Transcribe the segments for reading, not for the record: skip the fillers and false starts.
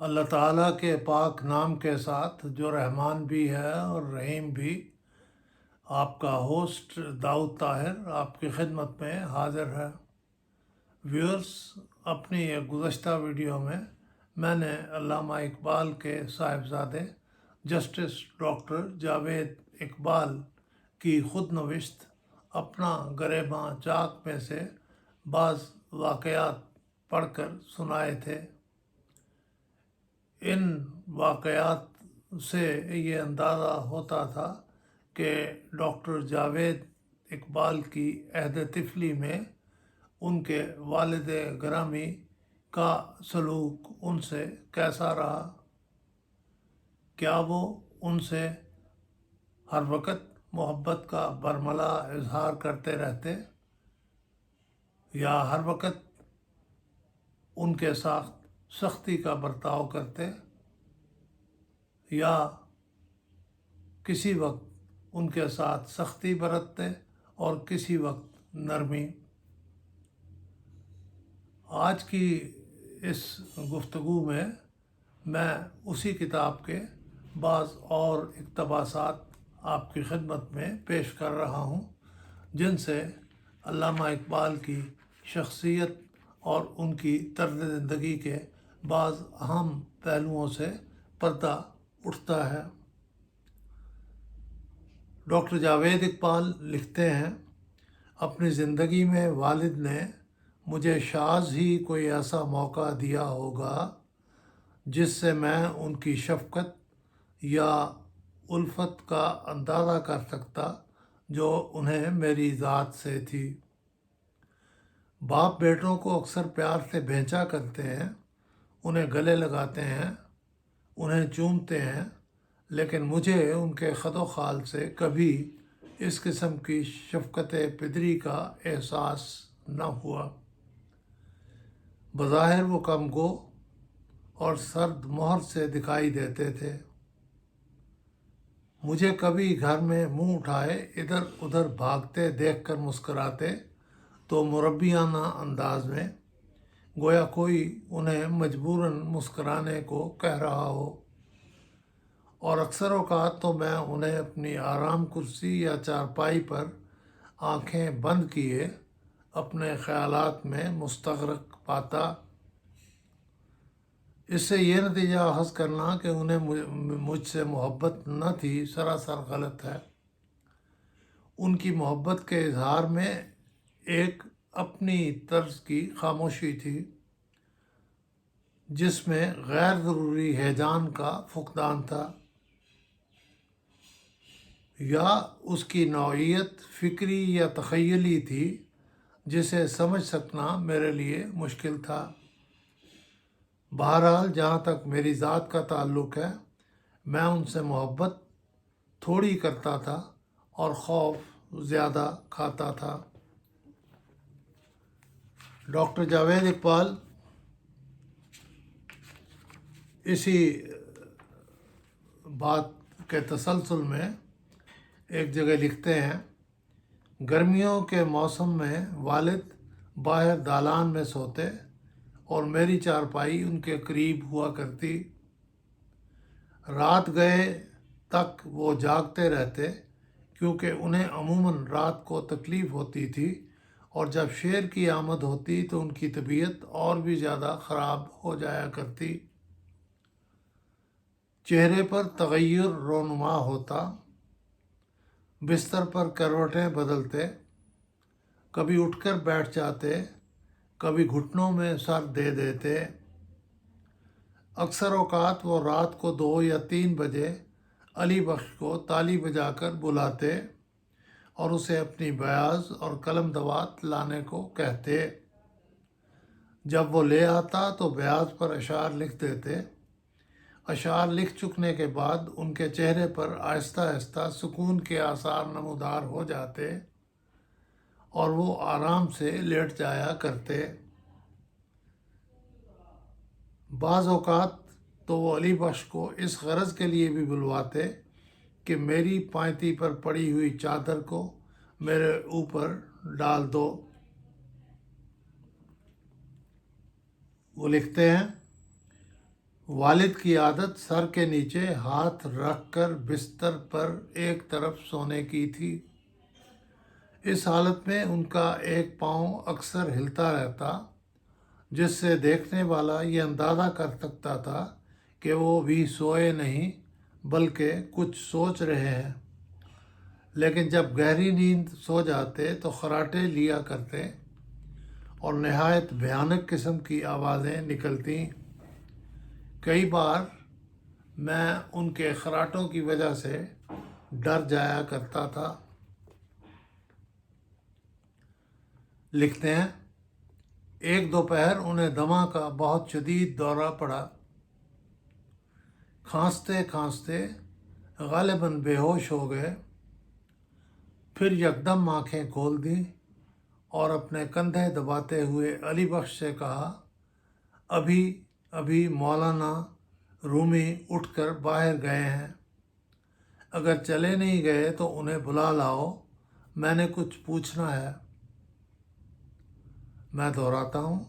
اللہ تعالیٰ کے پاک نام کے ساتھ جو رحمان بھی ہے اور رحیم بھی، آپ کا ہوسٹ داؤد طاہر آپ کی خدمت میں حاضر ہے۔ ویورز، اپنی ایک گزشتہ ویڈیو میں نے علامہ اقبال کے صاحبزادے جسٹس ڈاکٹر جاوید اقبال کی خود نوشت اپنا گریباں چاک میں سے بعض واقعات پڑھ کر سنائے تھے۔ ان واقعات سے یہ اندازہ ہوتا تھا کہ ڈاکٹر جاوید اقبال کی عہد طفلی میں ان کے والد گرامی کا سلوک ان سے کیسا رہا۔ کیا وہ ان سے ہر وقت محبت کا برملا اظہار کرتے رہتے یا ہر وقت ان کے ساتھ سختی کا برتاؤ کرتے، یا کسی وقت ان کے ساتھ سختی برتتے اور کسی وقت نرمی۔ آج کی اس گفتگو میں اسی کتاب کے بعض اور اقتباسات آپ کی خدمت میں پیش کر رہا ہوں، جن سے علامہ اقبال کی شخصیت اور ان کی طرز زندگی کے بعض اہم پہلوؤں سے پردہ اٹھتا ہے۔ ڈاکٹر جاوید اقبال لکھتے ہیں، اپنی زندگی میں والد نے مجھے شاذ ہی کوئی ایسا موقع دیا ہوگا جس سے میں ان کی شفقت یا الفت کا اندازہ کر سکتا جو انہیں میری ذات سے تھی۔ باپ بیٹوں کو اکثر پیار سے بھینچا کرتے ہیں، انہیں گلے لگاتے ہیں، انہیں چومتے ہیں، لیکن مجھے ان کے خد و خال سے کبھی اس قسم کی شفقت پدری کا احساس نہ ہوا۔ بظاہر وہ کم گو اور سرد مہر سے دکھائی دیتے تھے۔ مجھے کبھی گھر میں منہ اٹھائے ادھر ادھر بھاگتے دیکھ کر مسکراتے تو مربیانہ انداز میں، گویا کوئی انہیں مجبوراً مسکرانے کو کہہ رہا ہو، اور اکثر اوقات تو میں انہیں اپنی آرام کرسی یا چارپائی پر آنکھیں بند کیے اپنے خیالات میں مستغرق پاتا۔ اس سے یہ نتیجہ اخذ کرنا کہ انہیں مجھ سے محبت نہ تھی سراسر غلط ہے۔ ان کی محبت کے اظہار میں ایک اپنی طرز کی خاموشی تھی، جس میں غیر ضروری ہیجان کا فقدان تھا، یا اس کی نوعیت فکری یا تخیلی تھی جسے سمجھ سکنا میرے لیے مشکل تھا۔ بہرحال جہاں تک میری ذات کا تعلق ہے، میں ان سے محبت تھوڑی کرتا تھا اور خوف زیادہ کھاتا تھا۔ ڈاکٹر جاوید اقبال اسی بات کے تسلسل میں ایک جگہ لکھتے ہیں، گرمیوں کے موسم میں والد باہر دالان میں سوتے اور میری چارپائی ان کے قریب ہوا کرتی۔ رات گئے تک وہ جاگتے رہتے، کیونکہ انہیں عموماً رات کو تکلیف ہوتی تھی، اور جب شیر کی آمد ہوتی تو ان کی طبیعت اور بھی زیادہ خراب ہو جایا کرتی۔ چہرے پر تغیر رونما ہوتا، بستر پر کروٹیں بدلتے، کبھی اٹھ کر بیٹھ جاتے، کبھی گھٹنوں میں سر دے دیتے۔ اکثر اوقات وہ رات کو 2 یا 3 بجے علی بخش کو تالی بجا کر بلاتے اور اسے اپنی بیاض اور قلم دوات لانے کو کہتے۔ جب وہ لے آتا تو بیاض پر اشعار لکھ دیتے۔ اشعار لکھ چکنے کے بعد ان کے چہرے پر آہستہ آہستہ سکون کے آثار نمودار ہو جاتے اور وہ آرام سے لیٹ جایا کرتے۔ بعض اوقات تو وہ علی بخش کو اس غرض کے لیے بھی بلواتے کہ میری پائنتی پر پڑی ہوئی چادر کو میرے اوپر ڈال دو۔ وہ لکھتے ہیں، والد کی عادت سر کے نیچے ہاتھ رکھ کر بستر پر ایک طرف سونے کی تھی۔ اس حالت میں ان کا ایک پاؤں اکثر ہلتا رہتا، جس سے دیکھنے والا یہ اندازہ کر سکتا تھا کہ وہ بھی سوئے نہیں بلکہ کچھ سوچ رہے ہیں۔ لیکن جب گہری نیند سو جاتے تو خراٹے لیا کرتے اور نہایت بھیانک قسم کی آوازیں نکلتیں۔ کئی بار میں ان کے خراٹوں کی وجہ سے ڈر جایا کرتا تھا۔ لکھتے ہیں، ایک دوپہر انہیں دمہ کا بہت شدید دورہ پڑا۔ کھانستے کھانستے غالباً بے ہوش ہو گئے، پھر یکدم آنکھیں کھول دیں اور اپنے کندھے دباتے ہوئے علی بخش سے کہا، ابھی ابھی مولانا رومی اٹھ کر باہر گئے ہیں، اگر چلے نہیں گئے تو انہیں بلا لاؤ، میں نے کچھ پوچھنا ہے۔ میں دہراتا ہوں،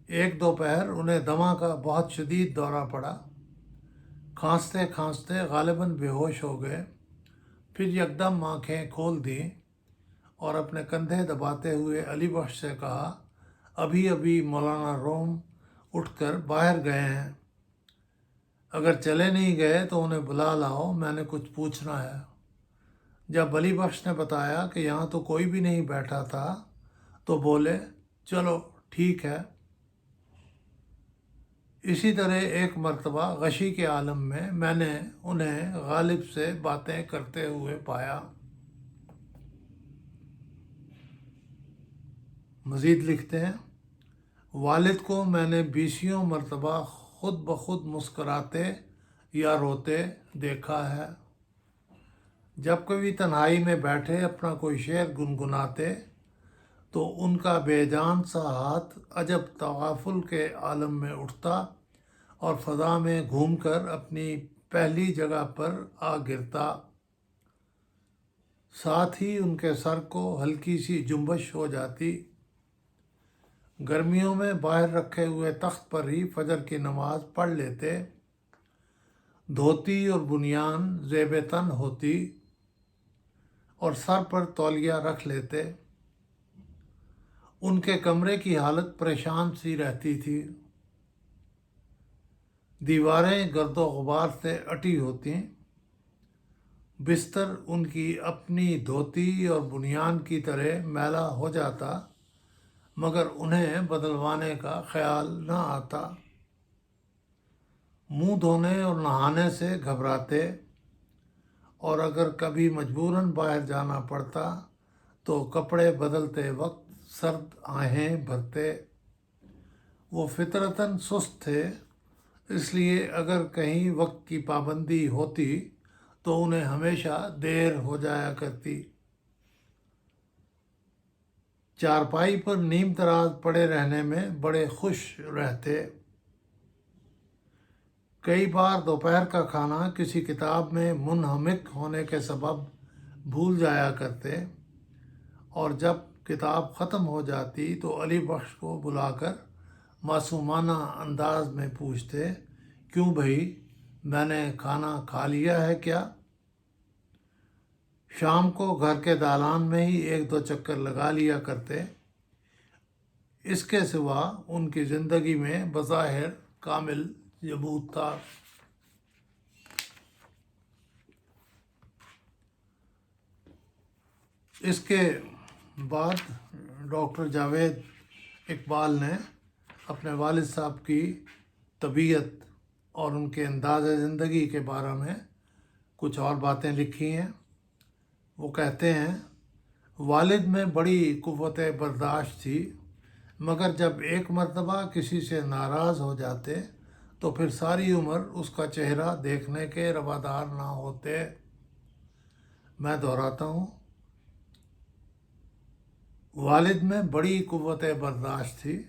ایک دوپہر انہیں دمہ کا بہت شدید دورہ پڑا۔ کھانستے کھانستے غالباً بے ہوش ہو گئے، پھر یکدم آنکھیں کھول دیں اور اپنے کندھے دباتے ہوئے علی بخش سے کہا، ابھی ابھی مولانا روم اٹھ کر باہر گئے ہیں، اگر چلے نہیں گئے تو انہیں بلا لاؤ، میں نے کچھ پوچھنا ہے۔ جب علی بخش نے بتایا کہ یہاں تو کوئی بھی نہیں بیٹھا تھا تو بولے، چلو ٹھیک ہے۔ اسی طرح ایک مرتبہ غشی کے عالم میں نے انہیں غالب سے باتیں کرتے ہوئے پایا۔ مزید لکھتے ہیں، والد کو میں نے بیسیوں مرتبہ خود بخود مسکراتے یا روتے دیکھا ہے۔ جب کبھی تنہائی میں بیٹھے اپنا کوئی شعر گنگناتے تو ان کا بے جان سا ہاتھ عجب تغافل کے عالم میں اٹھتا اور فضا میں گھوم کر اپنی پہلی جگہ پر آ گرتا، ساتھ ہی ان کے سر کو ہلکی سی جنبش ہو جاتی۔ گرمیوں میں باہر رکھے ہوئے تخت پر ہی فجر کی نماز پڑھ لیتے، دھوتی اور بنیان زیب تن ہوتی اور سر پر تولیہ رکھ لیتے۔ ان کے کمرے کی حالت پریشان سی رہتی تھی، دیواریں گرد و غبار سے اٹی ہوتی، بستر ان کی اپنی دھوتی اور بنیان کی طرح میلا ہو جاتا، مگر انہیں بدلوانے کا خیال نہ آتا۔ منہ دھونے اور نہانے سے گھبراتے اور اگر کبھی مجبوراً باہر جانا پڑتا تو کپڑے بدلتے وقت سرد آہیں بھرتے۔ وہ فطرتاً سست تھے، اس لیے اگر کہیں وقت کی پابندی ہوتی تو انہیں ہمیشہ دیر ہو جایا کرتی۔ چارپائی پر نیم تراز پڑے رہنے میں بڑے خوش رہتے۔ کئی بار دوپہر کا کھانا کسی کتاب میں منہمک ہونے کے سبب بھول جایا کرتے اور جب کتاب ختم ہو جاتی تو علی بخش کو بلا کر معصومانہ انداز میں پوچھتے، کیوں بھائی، میں نے کھانا کھا لیا ہے کیا؟ شام کو گھر کے دالان میں ہی ایک دو چکر لگا لیا کرتے۔ اس کے سوا ان کی زندگی میں بظاہر کامل ثبوت تھا۔ اس کے بعد ڈاکٹر جاوید اقبال نے اپنے والد صاحب کی طبیعت اور ان کے انداز زندگی کے بارے میں کچھ اور باتیں لکھی ہیں۔ وہ کہتے ہیں، والد میں بڑی قوت برداشت تھی، مگر جب ایک مرتبہ کسی سے ناراض ہو جاتے تو پھر ساری عمر اس کا چہرہ دیکھنے کے روادار نہ ہوتے۔ میں دہراتا ہوں، والد میں بڑی قوت برداشت تھی،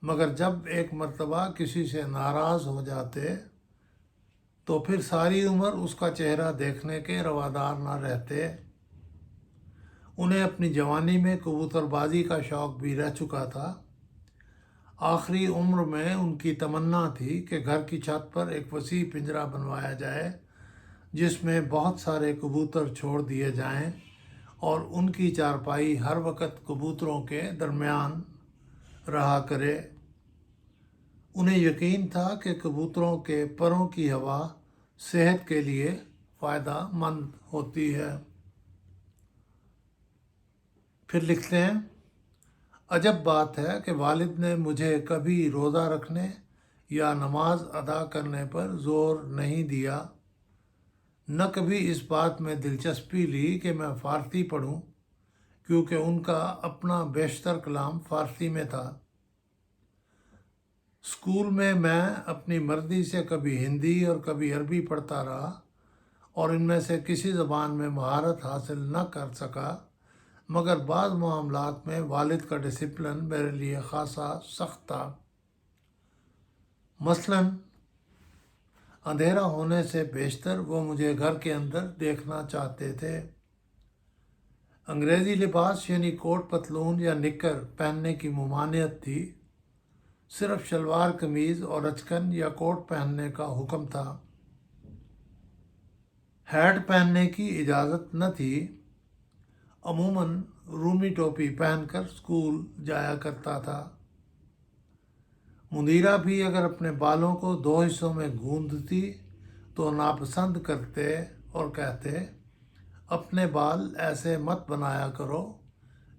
مگر جب ایک مرتبہ کسی سے ناراض ہو جاتے تو پھر ساری عمر اس کا چہرہ دیکھنے کے روادار نہ رہتے۔ انہیں اپنی جوانی میں کبوتر بازی کا شوق بھی رہ چکا تھا۔ آخری عمر میں ان کی تمنا تھی کہ گھر کی چھت پر ایک وسیع پنجرہ بنوایا جائے جس میں بہت سارے کبوتر چھوڑ دیے جائیں اور ان کی چارپائی ہر وقت کبوتروں کے درمیان رہا کرے۔ انہیں یقین تھا کہ کبوتروں کے پروں کی ہوا صحت کے لیے فائدہ مند ہوتی ہے۔ پھر لکھتے ہیں، عجب بات ہے کہ والد نے مجھے کبھی روزہ رکھنے یا نماز ادا کرنے پر زور نہیں دیا، نہ کبھی اس بات میں دلچسپی لی کہ میں فارسی پڑھوں، کیونکہ ان کا اپنا بیشتر کلام فارسی میں تھا۔ اسکول میں اپنی مرضی سے کبھی ہندی اور کبھی عربی پڑھتا رہا اور ان میں سے کسی زبان میں مہارت حاصل نہ کر سکا، مگر بعض معاملات میں والد کا ڈسپلن میرے لیے خاصا سخت تھا۔ مثلاً اندھیرا ہونے سے بیشتر وہ مجھے گھر کے اندر دیکھنا چاہتے تھے۔ انگریزی لباس یعنی کوٹ پتلون یا نکر پہننے کی ممانعت تھی، صرف شلوار قمیض اور اچکن یا کوٹ پہننے کا حکم تھا۔ ہیٹ پہننے کی اجازت نہ تھی۔ عموماً رومی ٹوپی پہن کر اسکول جایا کرتا تھا۔ مدیرہ بھی اگر اپنے بالوں کو 2 حصوں میں گوندتی تو ناپسند کرتے اور کہتے، اپنے بال ایسے مت بنایا کرو،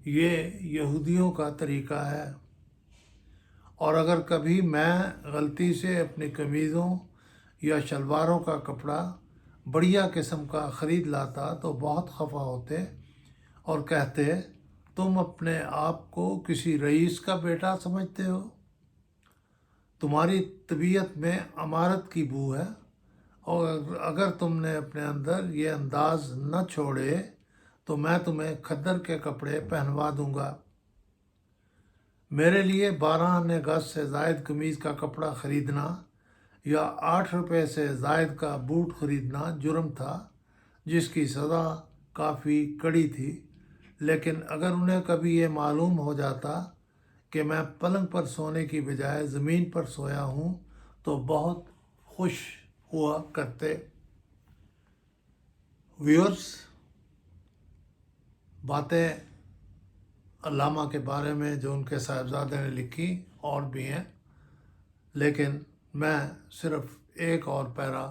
یہ یہودیوں کا طریقہ ہے۔ اور اگر کبھی میں غلطی سے اپنی قمیضوں یا شلواروں کا کپڑا بڑھیا قسم کا خرید لاتا تو بہت خفا ہوتے اور کہتے، تم اپنے آپ کو کسی رئیس کا بیٹا سمجھتے ہو؟ تمہاری طبیعت میں امارت کی بو ہے، اور اگر تم نے اپنے اندر یہ انداز نہ چھوڑے تو میں تمہیں کھدر کے کپڑے پہنوا دوں گا۔ میرے لیے 12 آنے گز سے زائد قمیض کا کپڑا خریدنا یا 8 روپے سے زائد کا بوٹ خریدنا جرم تھا، جس کی سزا کافی کڑی تھی، لیکن اگر انہیں کبھی یہ معلوم ہو جاتا کہ میں پلنگ پر سونے کی بجائے زمین پر سویا ہوں تو بہت خوش ہوا کرتے۔ ویورز، باتیں علامہ کے بارے میں جو ان کے صاحبزادے نے لکھی اور بھی ہیں، لیکن میں صرف ایک اور پیرا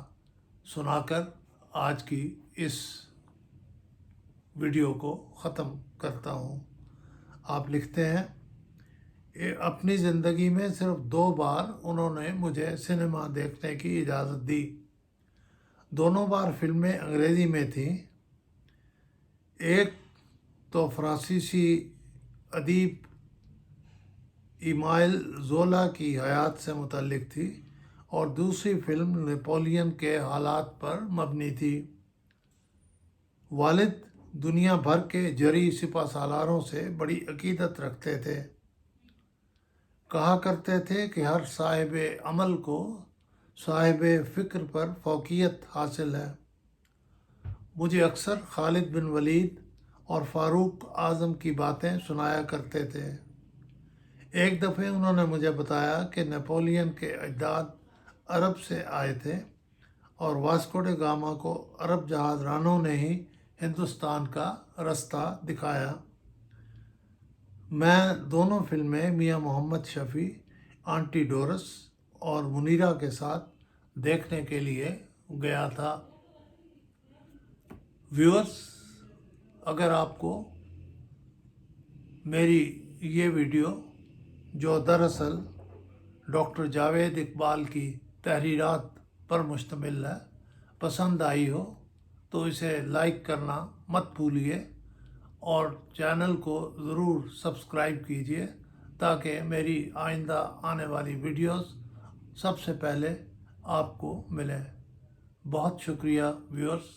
سنا کر آج کی اس ویڈیو کو ختم کرتا ہوں۔ آپ لکھتے ہیں، اپنی زندگی میں صرف 2 بار انہوں نے مجھے سنیما دیکھنے کی اجازت دی۔ دونوں بار فلمیں انگریزی میں تھیں۔ ایک تو فرانسیسی ادیب ایمائل زولا کی حیات سے متعلق تھی اور دوسری فلم نیپولین کے حالات پر مبنی تھی۔ والد دنیا بھر کے جری سپہ سالاروں سے بڑی عقیدت رکھتے تھے۔ کہا کرتے تھے کہ ہر صاحب عمل کو صاحب فکر پر فوقیت حاصل ہے۔ مجھے اکثر خالد بن ولید اور فاروق اعظم کی باتیں سنایا کرتے تھے۔ ایک دفعہ انہوں نے مجھے بتایا کہ نیپولین کے اجداد عرب سے آئے تھے اور واسکو ڈے گاما کو عرب جہاز رانوں نے ہی ہندوستان کا رستہ دکھایا۔ میں دونوں فلمیں میاں محمد شفیع، آنٹی ڈورس اور منیرہ کے ساتھ دیکھنے کے لیے گیا تھا۔ ویورز، اگر آپ کو میری یہ ویڈیو جو دراصل ڈاکٹر جاوید اقبال کی تحریرات پر مشتمل ہے پسند آئی ہو تو اسے لائک کرنا مت بھولیے اور چینل کو ضرور سبسکرائب کیجیے تاکہ میری آئندہ آنے والی ویڈیوز سب سے پہلے آپ کو ملیں۔ بہت شکریہ ویورز۔